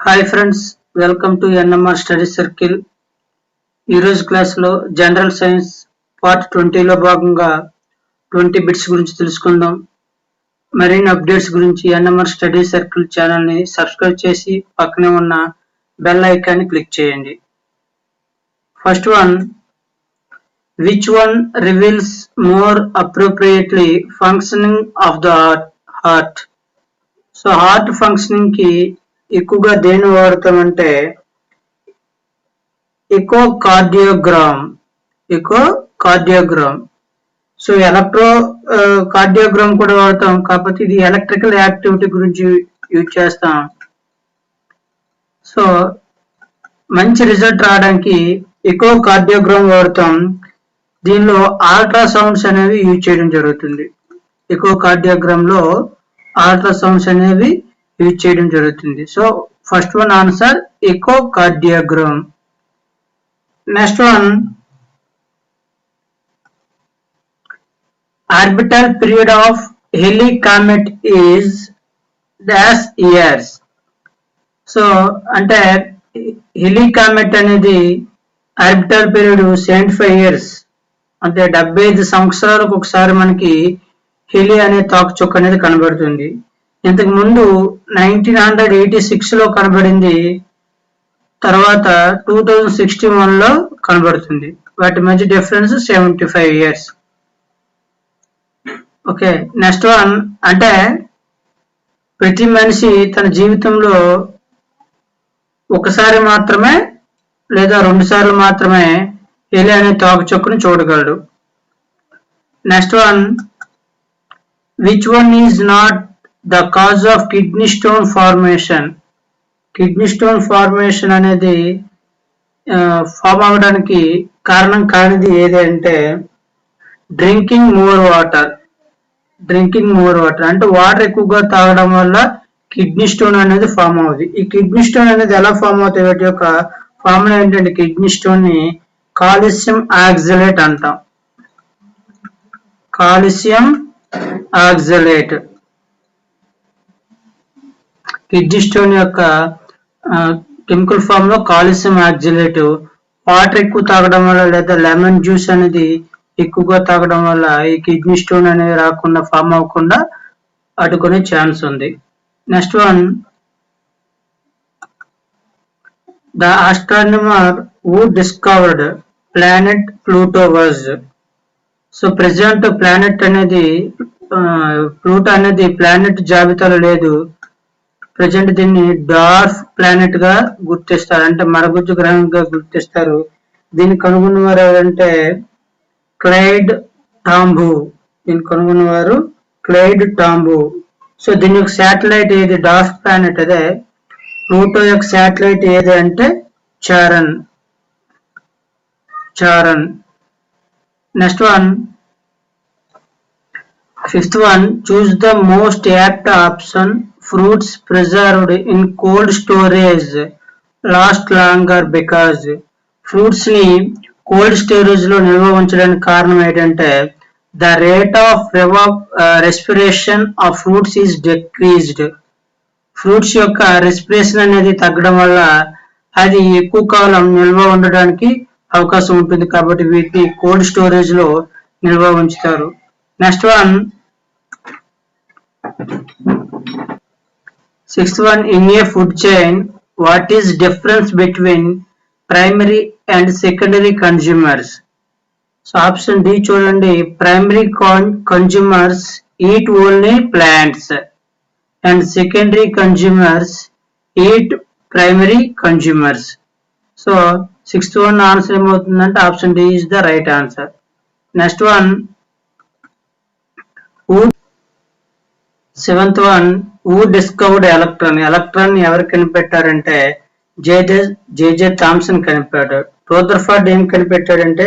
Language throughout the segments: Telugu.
Hi friends, welcome to NMR study circle. ఈరోజు క్లాస్లో జనరల్ సైన్స్ పార్ట్ 20లో భాగంగా 20 బిట్స్ గురించి తెలుసుకుందాం. మరిన్ని అప్డేట్స్ గురించి ఎన్ఎంఆర్ స్టడీ సర్కిల్ ఛానల్ని సబ్స్క్రైబ్ చేసి పక్కనే ఉన్న బెల్ ఐకాన్ని క్లిక్ చేయండి. First one, which one reveals more appropriately functioning of the heart? So heart functioning కి ఎక్కువగా దేన్ని వాడతామంటే ఎకోకార్డియోగ్రామ్. సో ఎలక్ట్రో కార్డియోగ్రామ్ కూడా వాడతాం, కాకపోతే ఇది ఎలక్ట్రికల్ యాక్టివిటీ గురించి యూజ్ చేస్తాం. సో మంచి రిజల్ట్ రావడానికి ఎకోకార్డియోగ్రామ్ వాడతాం. దీనిలో అల్ట్రాసౌండ్స్ అనేవి యూజ్ చేయడం జరుగుతుంది. ఎకోకార్డియోగ్రామ్ లో అల్ట్రాసౌండ్స్ అనేవి యూజ్ చేయడం జరుగుతుంది. So first one answer echocardiogram. Next one, orbital period of heli comet is dash years. So అంటే హెలీ కామెట్ అనేది ఆర్బిటల్ పీరియడ్ 75 years, అంటే 75 సంవత్సరాలకు ఒకసారి మనకి హెలీ అనే తాకుచుక్క అనేది కనబడుతుంది. ఇంతకు ముందు 1986 లో కనబడింది, తర్వాత 2061 లో కనబడుతుంది. వాటి మధ్య difference 75 years. Okay, next one, అంటే ప్రతి మనిషి తన జీవితంలో ఒకసారి మాత్రమే లేదా 2 సార్లు మాత్రమే హెలీ అనే తాకుచుక్కను చూడగలడు. Next one, which one is not the cause of kidney stone formation? Kidney stone formation అనేది ఫామ్ అవడానికి కారణం కానిది ఏది అంటే డ్రింకింగ్ మోర్ వాటర్ అంటే వాటర్ ఎక్కువగా తాగడం వల్ల కిడ్నీ స్టోన్ అనేది ఫామ్ అవుతుంది. ఈ కిడ్నీ స్టోన్ అనేది ఎలా ఫామ్ అవుతాయి? వాటి యొక్క ఫార్ములా ఏంటంటే కిడ్నీ స్టోన్ ని కాల్షియం ఆక్సలేట్ అంటాం. కాల్షియం ఆక్సలేట్ కిడ్నీ స్టోన్ యొక్క కెమికల్ ఫామ్ లో కాల్షియం ఆక్సలేట్. వాటర్ ఎక్కువ తాగడం వల్ల లేదా లెమన్ జ్యూస్ అనేది ఎక్కువగా తాగడం వల్ల ఈ కిడ్నీ స్టోన్ అనేది రాకుండా ఫామ్ అవ్వకుండా అడ్డుకునే ఛాన్స్ ఉంది. Next one, the astronomer who discovered planet Pluto was. So present planet అనేది ప్లూటో అనేది ప్లానెట్ జాబితాలో లేదు. ప్రజెంట్ దీన్ని డార్ఫ్ ప్లానెట్ గా గుర్తిస్తారు, అంటే మరగుజ్జు గ్రహంగా గుర్తిస్తారు. దీన్ని కనుగొన్నవారు ఎవరంటే క్లైడ్ టాంబూ. సో దీని యొక్క శాటిలైట్ ఏది? డార్ఫ్ ప్లానెట్ అదే. ప్లూటో యొక్క శాటిలైట్ ఏది అంటే Charon. Next one, fifth one, choose the most apt option. Fruits preserved in cold storage last longer because. Fruits ని కోల్డ్ స్టోరేజ్ లో నిల్వ ఉంచడానికి కారణం ఏంటంటే the rate of respiration of fruits is decreased. Fruits యొక్క రెస్పిరేషన్ అనేది తగ్గడం వల్ల అది ఎక్కువ కాలం నిల్వ ఉండడానికి అవకాశం ఉంటుంది, కాబట్టి వీటిని కోల్డ్ స్టోరేజ్ లో నిల్వ ఉంచుతారు. Next one, sixth one, in a food chain what is difference between primary and secondary consumers? So option D చూడండి, primary consumers eat only plants and secondary consumers eat primary consumers. So sixth one answer ఏమవుతుందంటే option D is the right answer. Next one, seventh one, who discovered electron ఎవరు కనిపెట్టారంటే జేజే థామ్సన్ కనిపెట్టాడు. రూదర్ఫర్డ్ ఏం కనిపెట్టాడంటే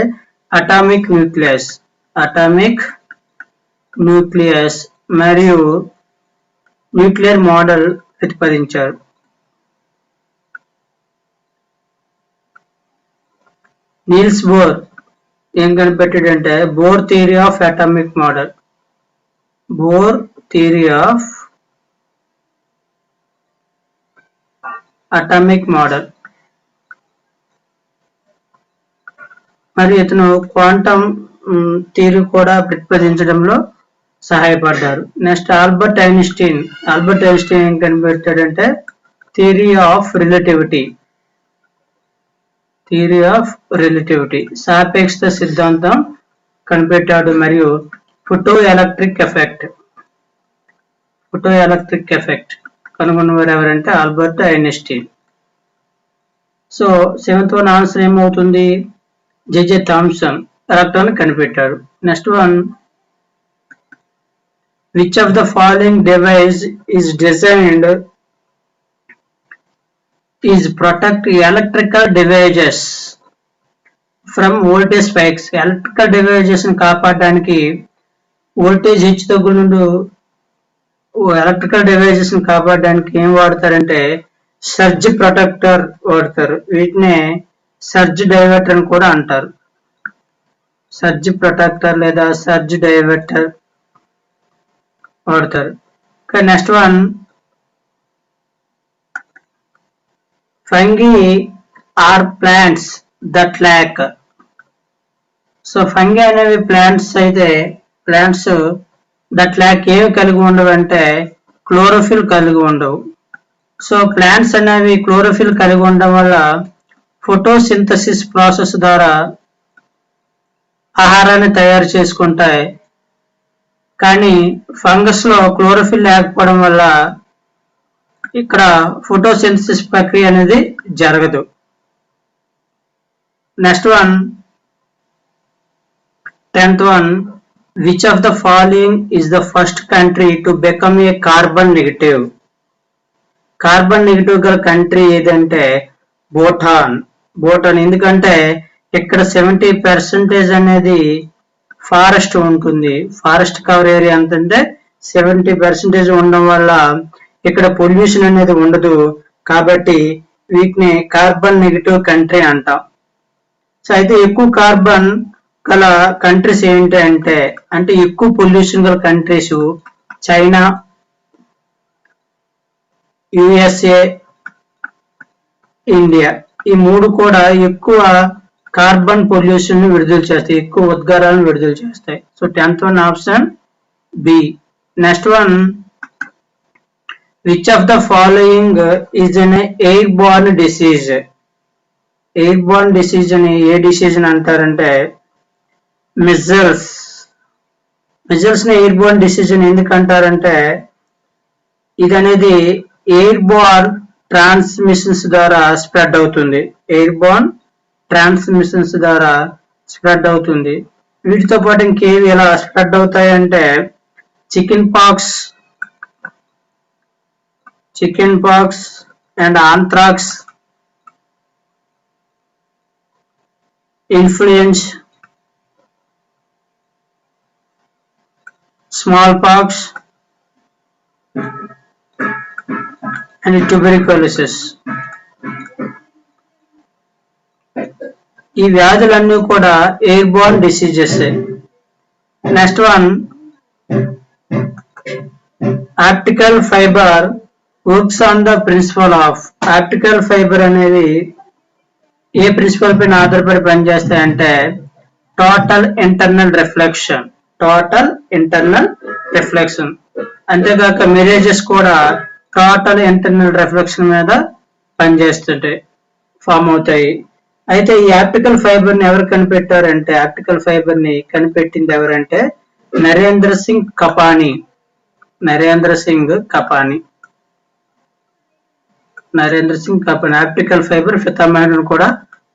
అటామిక్ న్యూక్లియస్ మరియు న్యూక్లియర్ మోడల్ ప్రతిపాదించారు. నీల్స్ బోర్ ఏం కనిపెట్టాడంటే Bohr theory of atomic model. Bohr theory of atomic model. మరి ఇతను క్వాంటం థియరీ కూడా ప్రతిపాదించడంలో సహాయపడ్డారు. నెక్స్ట్ ఆల్బర్ట్ ఐన్స్టీన్ ఏం కనిపెట్టాడంటే థియరీ ఆఫ్ రిలేటివిటీ సాపేక్షత సిద్ధాంతం కనిపెట్టాడు. మరియు ఫోటో ఎలక్ట్రిక్ ఎఫెక్ట్ కనుగొన్నవారు ఎవరంటే Albert Einstein. So 7th one answer ఏమవుతుంది? జెజె థామ్సన్ ఎలక్ట్రాన్ కనిపెట్టాడు. Next one, which of the following device is designed is protect electrical devices from voltage spikes. Electrical devices ని కాపాడడానికి వోల్టేజ్ హెచ్చుతగ్గుల నుండి ఎలక్ట్రికల్ డివైజెస్ ని కాపాడడానికి ఏం వాడతారంటే సర్జ్ ప్రొటెక్టర్ వాడతారు. వీటినే సర్జ్ డైవర్టర్ అని కూడా అంటారు. సర్జ్ ప్రొటెక్టర్ లేదా సర్జ్ డైవర్టర్ వాడతారు. Next one, fungi are plants that lack. So fungi అనేవి ప్లాంట్స్ అయితే ప్లాంట్స్ దట్ ల్యాక్ ఏమి కలిగి ఉండవు అంటే క్లోరోఫిల్ కలిగి ఉండవు. సో ప్లాంట్స్ అనేవి క్లోరోఫిల్ కలిగి ఉండడం వల్ల ఫోటోసింథసిస్ ప్రాసెస్ ద్వారా ఆహారాన్ని తయారు చేసుకుంటాయి. కానీ ఫంగస్ లో క్లోరోఫిల్ లేకపోవడం వల్ల ఇక్కడ ఫోటోసింథసిస్ ప్రక్రియ అనేది జరగదు. Next one, 10th one, which of the following is the first country to become a carbon negative. Carbon negative గల కంట్రీ ఏదంటే భూటాన్. ఎందుకంటే ఇక్కడ 70% అనేది ఫారెస్ట్ ఉంటుంది. ఫారెస్ట్ కవర్ ఏరియా ఎంతంటే 70% ఉండడం వల్ల ఇక్కడ పొల్యూషన్ అనేది ఉండదు. కాబట్టి వీటిని కార్బన్ నెగటివ్ కంట్రీ అంటాం. సో అయితే ఎక్కువ కార్బన్ గల కంట్రీస్ ఏంటి అంటే ఎక్కువ పొల్యూషన్ గల కంట్రీస్ చైనా, యుఎస్ఏ, ఇండియా. ఈ మూడు కూడా ఎక్కువ కార్బన్ పొల్యూషన్ ని విడుదల చేస్తాయి, ఎక్కువ ఉద్గారాలను విడుదల చేస్తాయి. So 10th one option B. Next one, which of the following is an airborne disease. Airborne disease అని ఏ డిసీజ్ అని అంటారంటే మిజల్స్. ని ఎయిర్ బోర్న్ డిసీజ్ అని ఎందుకు అంటారంటే ఇది అనేది ఎయిర్ బోర్న్ ట్రాన్స్మిషన్స్ ద్వారా స్ప్రెడ్ అవుతుంది. ఎయిర్ బోర్న్ ట్రాన్స్మిషన్స్ ద్వారా స్ప్రెడ్ అవుతుంది. వీటితో పాటు ఇంకేవి ఎలా స్ప్రెడ్ అవుతాయి అంటే chickenpox and anthrax, influenza, smallpox and tuberculosis. ఈ వ్యాధులన్నీ కూడా airborne diseases. Next one, optical fibre works on the principle of. Optical fibre అనేది ఏ ప్రిన్సిపల్ పైన ఆధారపడి పనిచేస్తాయంటే టోటల్ ఇంటర్నల్ రిఫ్లెక్షన్. అంతేకాక మిరేజెస్ కూడా టోటల్ ఇంటర్నల్ రిఫ్లెక్షన్ మీద పనిచేస్తుంటాయి, ఫామ్ అవుతాయి. అయితే ఈ ఆప్టికల్ ఫైబర్ ని ఎవరు కనిపెట్టారంటే ఆప్టికల్ ఫైబర్ ని కనిపెట్టింది ఎవరంటే నరేంద్ర సింగ్ కపాని ఆప్టికల్ ఫైబర్ పితామహుడు కూడా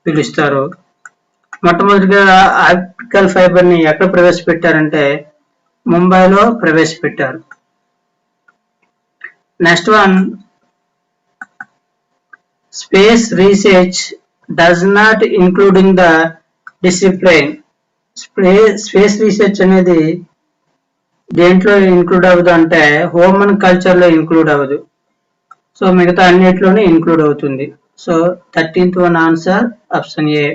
పిలుస్తారు. మొట్టమొదటిగా ఆప్టికల్ ఫైబర్ ని ఎక్కడ ప్రవేశపెట్టారంటే ముంబైలో ప్రవేశపెట్టారు. Next one, space research does not including the discipline. Space research అనేది దేంట్లో ఇంక్లూడ్ అవ్వదు అంటే హ్యూమన్ కల్చర్ లో ఇంక్లూడ్ అవ్వదు. సో మిగతా అన్నిట్లోనే ఇంక్లూడ్ అవుతుంది. So 13th one answer option A.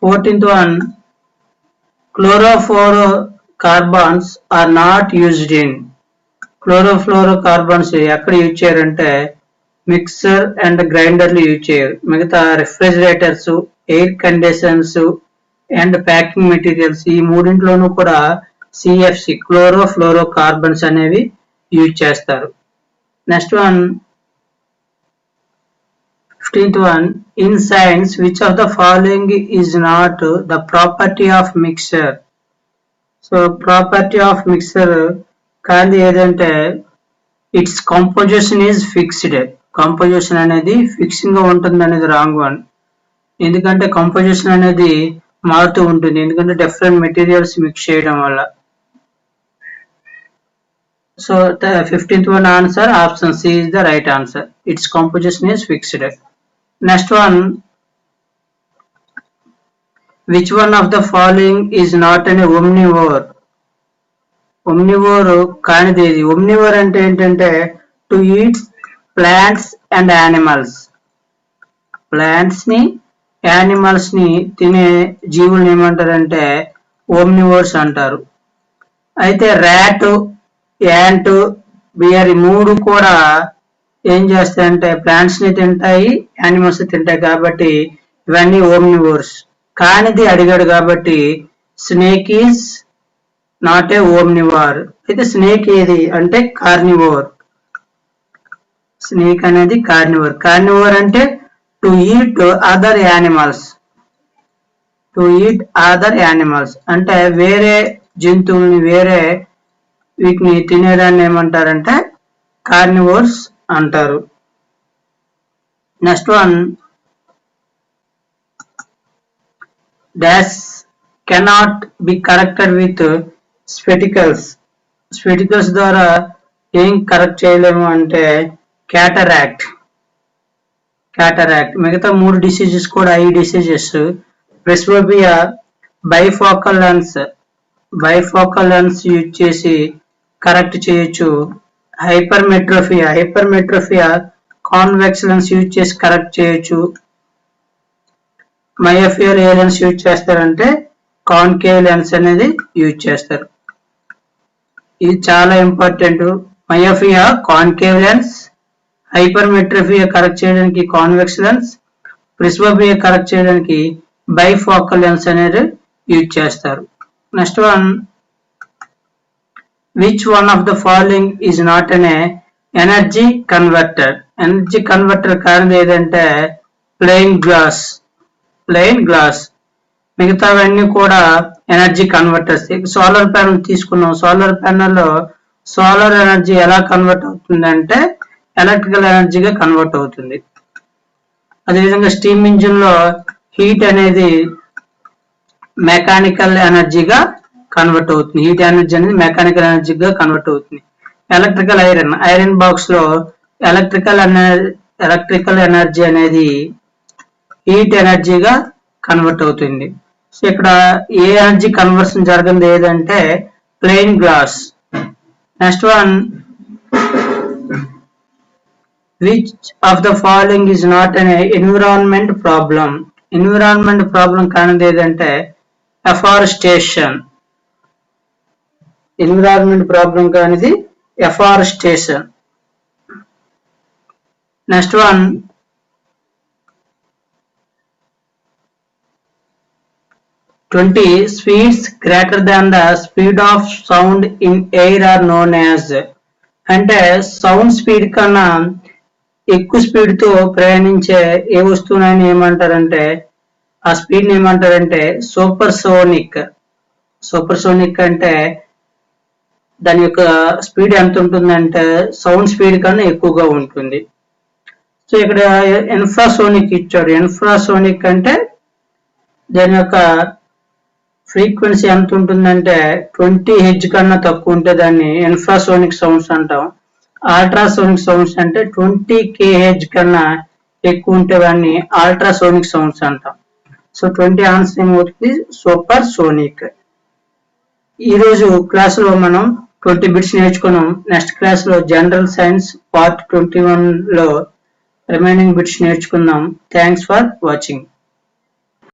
14th one, chlorofluorocarbons are not used in. Chlorofluorocarbons ఎక్కడ యూజ్ చేయారంటే మిక్సర్ అండ్ గ్రైండర్లు యూజ్ చేయరు. మిగతా refrigerators, air conditioners and packing materials ఈ మూడింట్లోనూ కూడా CFC క్లోరో ఫ్లోరో కార్బన్స్ అనేవి యూజ్ చేస్తారు. Next one 15th one, in science which of the following is not the property of mixture? So property of mixture కాంది ఏదంటే its composition is fixed. Composition అనేది ఫిక్సింగ్ గా ఉంటుంది అనేది రాంగ్ వన్. ఎందుకంటే కంపోజిషన్ అనేది మారుతూ ఉంటుంది, ఎందుకంటే డిఫరెంట్ మెటీరియల్స్ మిక్స్ చేయడం వల్ల. So 15th one answer option C is the right answer. Its composition is fixed. Next one, which one of the following is not an omnivore? Omnivore కానిది ఏది? Omnivore అంటే ఏంటంటే to eat plants and animals. Plants ని యానిమల్స్ ని తినే జీవుల్ని ఏమంటారంటే ఓమ్నివోర్స్ అంటారు. అయితే ర్యాట్, యాంట్, బియర్ ఈ మూడు కూడా ఏం చేస్తాయంటే ప్లాంట్స్ ని తింటాయి, యానిమల్స్ ని తింటాయి, కాబట్టి ఇవన్నీ ఓమ్నివోర్స్. కానిది అడిగాడు కాబట్టి స్నేక్ ఈజ్ నాట్ ఏ ఓమ్నివోర్. అయితే స్నేక్ ఏది అంటే కార్నివోర్. స్నేక్ అనేది కార్నివోర్. కార్నివోర్ అంటే to eat other animals. To eat other animals అంటే వేరే జంతువుల్ని, వేరే వీటిని తినేదాన్ని ఏమంటారంటే కార్నివోర్స్ అంటారు. Next one, dash cannot be corrected with spectacles. Spectacles ద్వారా ఏం కరెక్ట్ చేయలేము అంటే క్యాటరాక్ట్. క్యాటరాక్ట్. మిగతా మూడు డిసీజెస్ కూడా eye diseases. Presbyopia bifocal lens. Bifocal lens use చేసి కరెక్ట్ చేయొచ్చు. Hypermetropia. Hypermetropia convex lens use చేసి కరెక్ట్ చేయొచ్చు. మయోపియాలో ఏ లెన్స్ యూజ్ చేస్తారంటే కాన్కేవ్ లెన్స్ అనేది యూజ్ చేస్తారు. ఇది చాలా important. Myopia concave lens, hypermetropia correct చేయడానికి కాన్వెక్స్ లెన్స్, ప్రెస్బోబియా కరెక్ట్ చేయడానికి బైఫోకల్ లెన్స్ అనేది యూజ్ చేస్తారు. Next one, which one of the following is not an energy converter? Energy converter కానిది ఏదంటే ప్లెయిన్ గ్లాస్. Plain glass. మిగతావన్నీ కూడా ఎనర్జీ కన్వర్టర్స్. సోలార్ ప్యానల్ తీసుకున్నాం. సోలార్ ప్యానల్లో సోలార్ ఎనర్జీ ఎలా కన్వర్ట్ అవుతుంది అంటే ఎలక్ట్రికల్ ఎనర్జీగా కన్వర్ట్ అవుతుంది. అదేవిధంగా స్టీమ్ ఇంజిన్ లో హీట్ అనేది మెకానికల్ ఎనర్జీగా కన్వర్ట్ అవుతుంది. హీట్ ఎనర్జీ అనేది మెకానికల్ ఎనర్జీగా కన్వర్ట్ అవుతుంది. Electrical iron. ఐరన్ బాక్స్ లో ఎలక్ట్రికల్ ఎనర్జీ అనేది హీట్ ఎనర్జీగా కన్వర్ట్ అవుతుంది. సో ఇక్కడ ఏ ఎనర్జీ కన్వర్షన్ జరిగింది ఏదంటే plain glass. Next one, which of the following is not an environment problem? Environment problem కానిది ఏదంటే అఫారెస్టేషన్. ఎన్విరాన్మెంట్ ప్రాబ్లం కానిది afforestation. Next one, 20 speeds greater than the speed of sound in air are known as. అంటే సౌండ్ స్పీడ్ కన్నా ఎక్కువ స్పీడ్ తో ప్రయాణించే ఏ వస్తువునైనా ఏమంటారంటే ఆ స్పీడ్ ని ఏమంటారంటే సూపర్ సోనిక్. సూపర్ సోనిక్ అంటే దాని యొక్క స్పీడ్ ఎంత ఉంటుందంటే సౌండ్ స్పీడ్ కన్నా ఎక్కువగా ఉంటుంది. సో ఇక్కడ ఇన్ఫ్రాసోనిక్ ఇచ్చాడు. ఇన్ఫ్రాసోనిక్ అంటే దాని యొక్క ఫ్రీక్వెన్సీ ఎంత ఉంటుందంటే 20 హెర్ట్జ్ కన్నా తక్కువ ఉంటే దాన్ని ఇన్ఫ్రాసోనిక్ సౌండ్స్ అంటాం. అల్ట్రాసోనిక్ సౌండ్స్ అంటే 20 kHz కన్నా ఎక్కువ ఉంటే దాన్ని అల్ట్రాసోనిక్ సౌండ్స్ అంటాం. సో 20 ఆన్సర్ ఏమవుతుంది సూపర్ సోనిక్. ఈరోజు క్లాసులో మనం 20 బిట్స్ నేర్చుకున్నాం. నెక్స్ట్ క్లాస్ లో జనరల్ సైన్స్ పార్ట్ 21 లో రిమైనింగ్ బిట్స్ నేర్చుకుందాం. Thanks for watching.